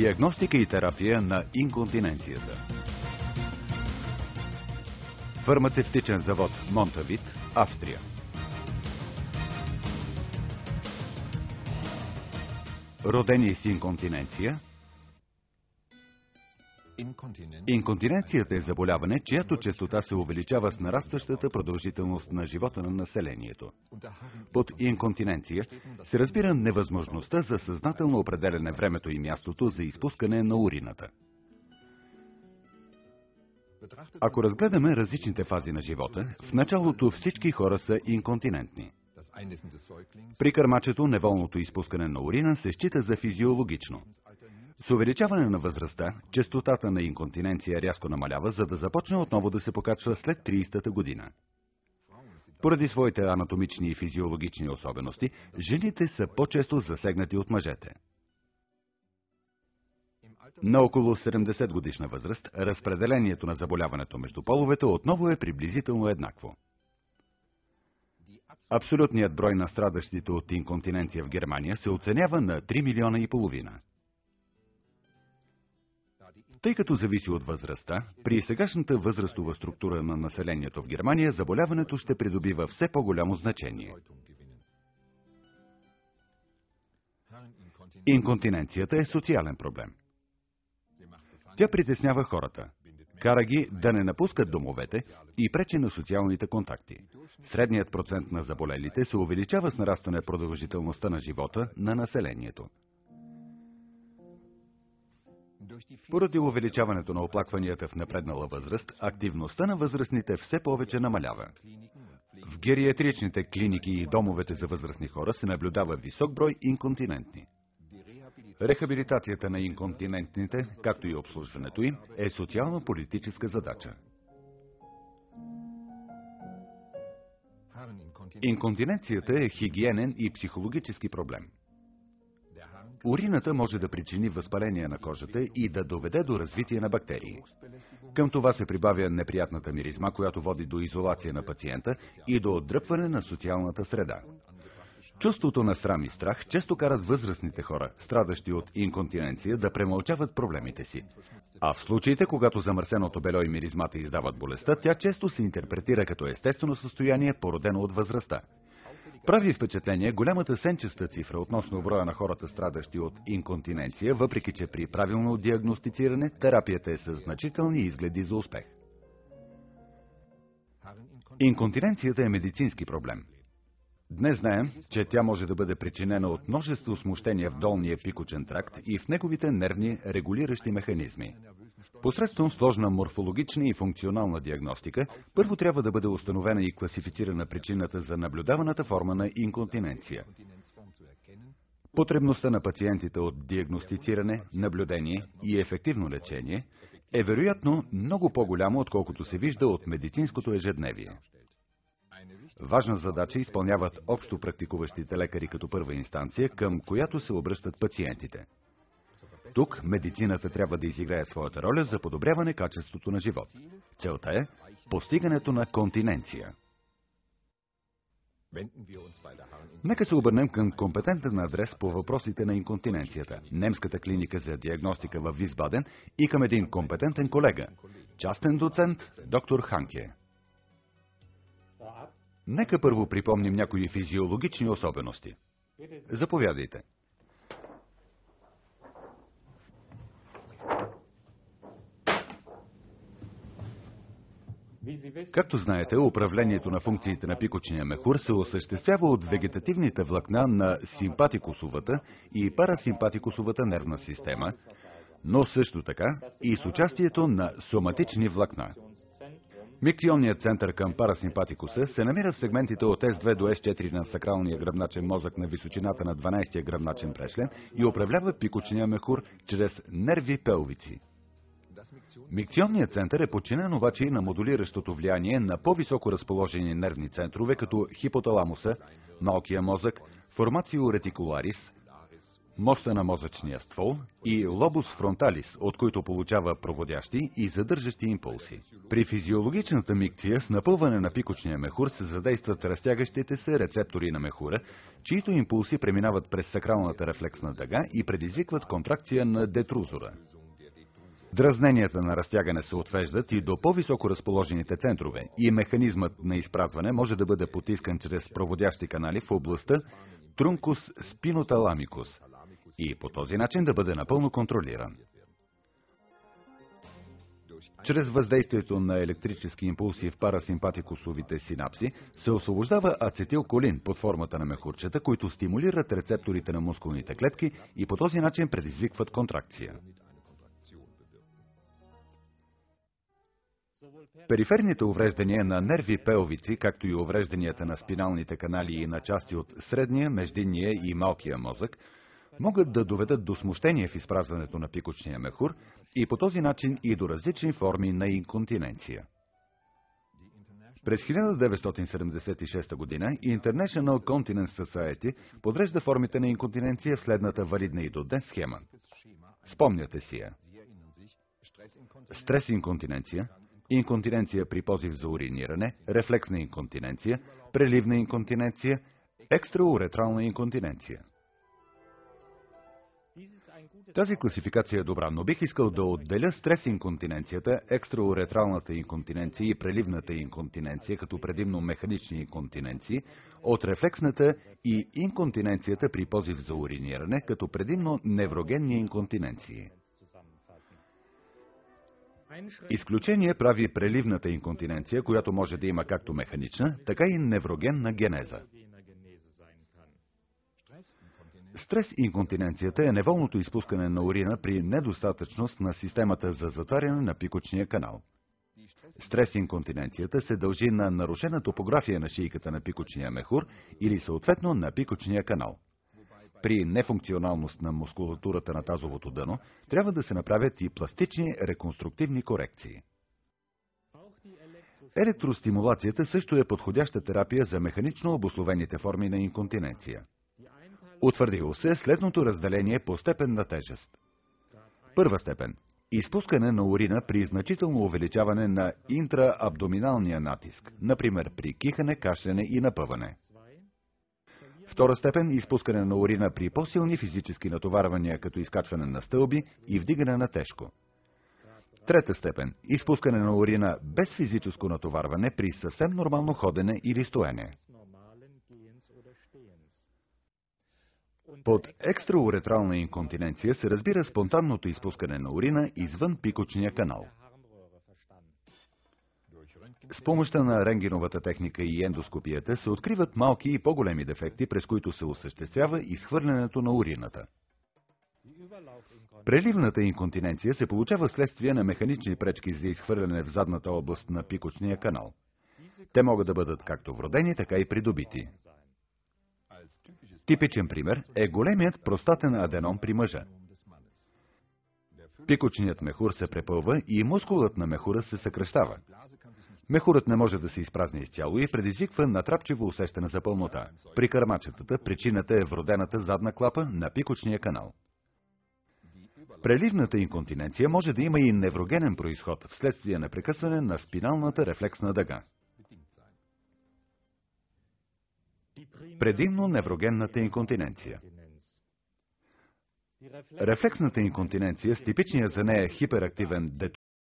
Диагностика и терапия на инконтиненцията. Фармацевтичен завод Монтавит, Австрия. Родени с инконтиненция. Инконтиненцията е заболяване, чиято честота се увеличава с нарастващата продължителност на живота на населението. Под инконтиненция се разбира невъзможността за съзнателно определяне времето и мястото за изпускане на урината. Ако разгледаме различните фази на живота, в началото всички хора са инконтинентни. При кърмачето неволното изпускане на урина се счита за физиологично. С увеличаване на възрастта, честотата на инконтиненция рязко намалява, за да започне отново да се покачва след 30-та година. Поради своите анатомични и физиологични особености, жените са по-често засегнати от мъжете. На около 70 годишна възраст, разпределението на заболяването между половете отново е приблизително еднакво. Абсолютният брой на страдащите от инконтиненция в Германия се оценява на 3,5 милиона. Тъй като зависи от възрастта, при сегашната възрастова структура на населението в Германия заболяването ще придобива все по-голямо значение. Инконтиненцията е социален проблем. Тя притеснява хората, кара ги да не напускат домовете и пречи на социалните контакти. Средният процент на заболелите се увеличава с нарастване продължителността на живота на населението. Поради увеличаването на оплакванията в напреднала възраст, активността на възрастните все повече намалява. В гериатричните клиники и домовете за възрастни хора се наблюдава висок брой инконтинентни. Рехабилитацията на инконтинентните, както и обслужването им, е социално-политическа задача. Инконтиненцията е хигиенен и психологически проблем. Урината може да причини възпаление на кожата и да доведе до развитие на бактерии. Към това се прибавя неприятната миризма, която води до изолация на пациента и до отдръпване на социалната среда. Чувството на срам и страх често карат възрастните хора, страдащи от инконтиненция, да премълчават проблемите си. А в случаите, когато замърсеното бельо и миризмата издават болестта, тя често се интерпретира като естествено състояние, породено от възрастта. Прави впечатление голямата сенчеста цифра относно броя на хората, страдащи от инконтиненция, въпреки че при правилно диагностициране терапията е със значителни изгледи за успех. Инконтиненцията е медицински проблем. Днес знаем, че тя може да бъде причинена от множество смущения в долния пикочен тракт и в неговите нервни регулиращи механизми. Посредством сложна морфологична и функционална диагностика, първо трябва да бъде установена и класифицирана причината за наблюдаваната форма на инконтиненция. Потребността на пациентите от диагностициране, наблюдение и ефективно лечение е вероятно много по-голямо, отколкото се вижда от медицинското ежедневие. Важна задача изпълняват общо практикуващите лекари като първа инстанция, към която се обръщат пациентите. Тук медицината трябва да изиграе своята роля за подобряване качеството на живот. Целта е постигането на континенция. Нека се обърнем към компетентен адрес по въпросите на инконтиненцията, немската клиника за диагностика в Висбаден, и към един компетентен колега, частен доцент доктор Ханке. Нека първо припомним някои физиологични особености. Заповядайте. Както знаете, управлението на функциите на пикочния мехур се осъществява от вегетативните влакна на симпатикусовата и парасимпатикусовата нервна система, но също така и с участието на соматични влакна. Микционният център към парасимпатикуса се намира в сегментите от S2 до S4 на сакралния гръбначен мозък на височината на 12-я гръбначен прешлен и управлява пикочния мехур чрез нерви пелвици. Микционният център е подчинен обаче и на модулиращото влияние на по-високо разположени нервни центрове, като хипоталамуса, малкия мозък, формацио ретикуларис, моста на мозъчния ствол и лобус фронталис, от които получава проводящи и задържащи импулси. При физиологичната микция с напълване на пикочния мехур се задействат разтягащите се рецептори на мехура, чието импулси преминават през сакралната рефлексна дъга и предизвикват контракция на детрузора. Дразненията на разтягане се отвеждат и до по-високо разположените центрове и механизмът на изпразване може да бъде потискан чрез проводящи канали в областта трункус спиноталамикус и по този начин да бъде напълно контролиран. Чрез въздействието на електрически импулси в парасимпатикусовите синапси се освобождава ацетилколин под формата на мехурчета, които стимулират рецепторите на мускулните клетки и по този начин предизвикват контракция. Периферните увреждания на нерви пелвици, както и уврежданията на спиналните канали и на части от средния, междинния и малкия мозък, могат да доведат до смущение в изпразването на пикочния мехур и по този начин и до различни форми на инконтиненция. През 1976 година International Continence Society подрежда формите на инконтиненция в следната валидна и до днес схема. Спомняте си я. Стрес-инконтиненция, инконтиненция при позив за уриниране, рефлексна инконтиненция, преливна инконтиненция, екстрауретрална инконтиненция. Тази класификация е добра, но бих искал да отделя стрес-инконтиненцията, екстрауретралната инконтиненция и преливната инконтиненция като предимно механични инконтиненции от рефлексната и инконтиненцията при позив за уриниране като предимно неврогенни инконтиненции. Изключение прави преливната инконтиненция, която може да има както механична, така и неврогенна генеза. Стрес-инконтиненцията е неволното изпускане на урина при недостатъчност на системата за затваряне на пикочния канал. Стрес-инконтиненцията се дължи на нарушена топография на шийката на пикочния мехур или съответно на пикочния канал. При нефункционалност на мускулатурата на тазовото дъно трябва да се направят и пластични реконструктивни корекции. Електростимулацията също е подходяща терапия за механично обусловените форми на инконтиненция. Утвърдило се следното разделение по степен на тежест. Първа степен – изпускане на урина при значително увеличаване на интраабдоминалния натиск, например при кихане, кашляне и напъване. Втора степен – изпускане на урина при по-силни физически натоварвания, като изкачване на стълби и вдигане на тежко. Трета степен – изпускане на урина без физическо натоварване при съвсем нормално ходене или стоене. Под екстрауретрална инконтиненция се разбира спонтанното изпускане на урина извън пикочния канал. С помощта на рентгеновата техника и ендоскопията се откриват малки и по-големи дефекти, през които се осъществява изхвърлянето на урината. Преливната инконтиненция се получава вследствие на механични пречки за изхвърляне в задната област на пикочния канал. Те могат да бъдат както вродени, така и придобити. Типичен пример е големият простатен аденом при мъжа. Пикочният мехур се препълва и мускулът на мехура се съкращава. Мехурът не може да се изпразни изцяло и предизвиква натрапчиво усещане за пълнота. При кърмачетата причината е вродената задна клапа на пикочния канал. Преливната инконтиненция може да има и неврогенен произход вследствие на прекъсване на спиналната рефлексна дъга. Предимно неврогенната инконтиненция. Рефлексната инконтиненция с типичния за нея хиперактивен